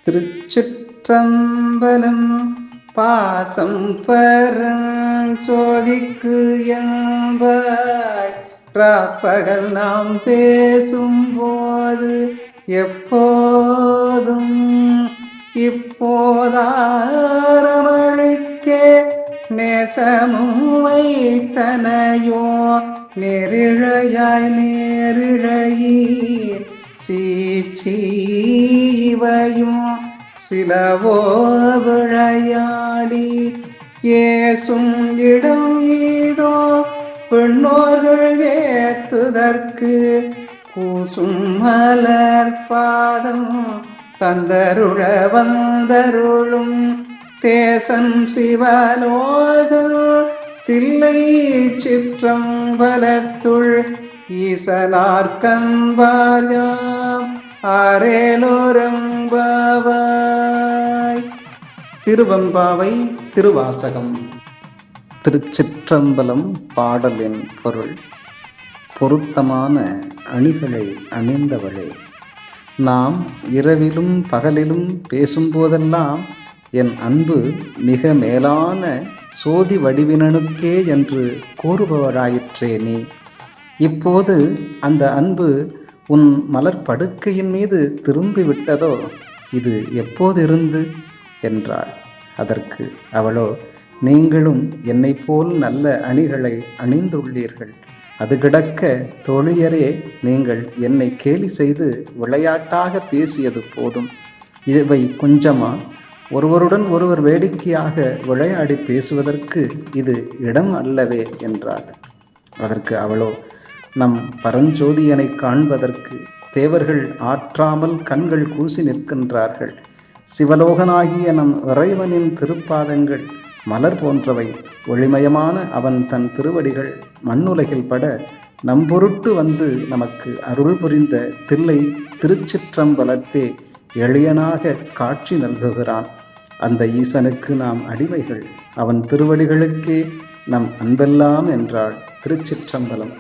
திருச்சிற்றம்பலம். பாசம் பரஞ்சோதிக்கு என்பாய் ராப்பகல் நாம் பேசும்போது எப்போதும் இப்போதாரமழிக்கே நேசமும் வைத்தனையோ நெரிழையாய் நேரிழையீ சீச்சீவையும் சிலவோ விளையாடி ஏசும் இடம் ஈதோ பெண்ணோர்கள் ஏத்துதற்கு பூசும் மலர் பாதம் தந்தருள வந்தருளும் தேசம் சிவலோகல் தில்லை சிற்றம்பலத்துள் ஈசனார்கன்பார்யாம் ஆரேலோரம்பாவாய். திருவெம்பாவை திருவாசகம். திருச்சிற்றம்பலம். பாடலின் பொருள். பொருத்தமான அணிகளை அணிந்தவளே, நாம் இரவிலும் பகலிலும் பேசும்போதெல்லாம் என் அன்பு மிக மேலான சோதி வடிவினனுக்கே என்று கூறுபவராயிற்றே நீ. இப்போது அந்த அன்பு உன் மலர்படுக்கையின் மீது திரும்பிவிட்டதோ? இது எப்போதிருந்து என்றாள். அதற்கு அவளோ, நீங்களும் என்னை போல் நல்ல அணிகளை அணிந்துள்ளீர்கள். அது கிடக்க தோழியரே, நீங்கள் என்னை கேலி செய்து விளையாட்டாக பேசியது போதும். இவை கொஞ்சமா? ஒருவருடன் ஒருவர் வேடிக்கையாக விளையாடி பேசுவதற்கு இது இடம் அல்லவே என்றாள். அதற்கு அவளோ, நம் பரஞ்சோதியனை காண்பதற்கு தேவர்கள் ஆற்றாமல் கண்கள் கூசி நிற்கின்றார்கள். சிவலோகனாகிய நம் இறைவனின் திருப்பாதங்கள் மலர் போன்றவை. ஒளிமயமான அவன் தன் திருவடிகள் மண்ணுலகில் பட நம்பொருட்டு வந்து நமக்கு அருள் புரிந்த தில்லை திருச்சிற்றம்பலத்தே எளியனாக காட்சி நல்குகிறான். அந்த ஈசனுக்கு நாம் அடிமைகள். அவன் திருவடிகளுக்கே நம் அன்பெல்லாம் என்றாள். திருச்சிற்றம்பலம்.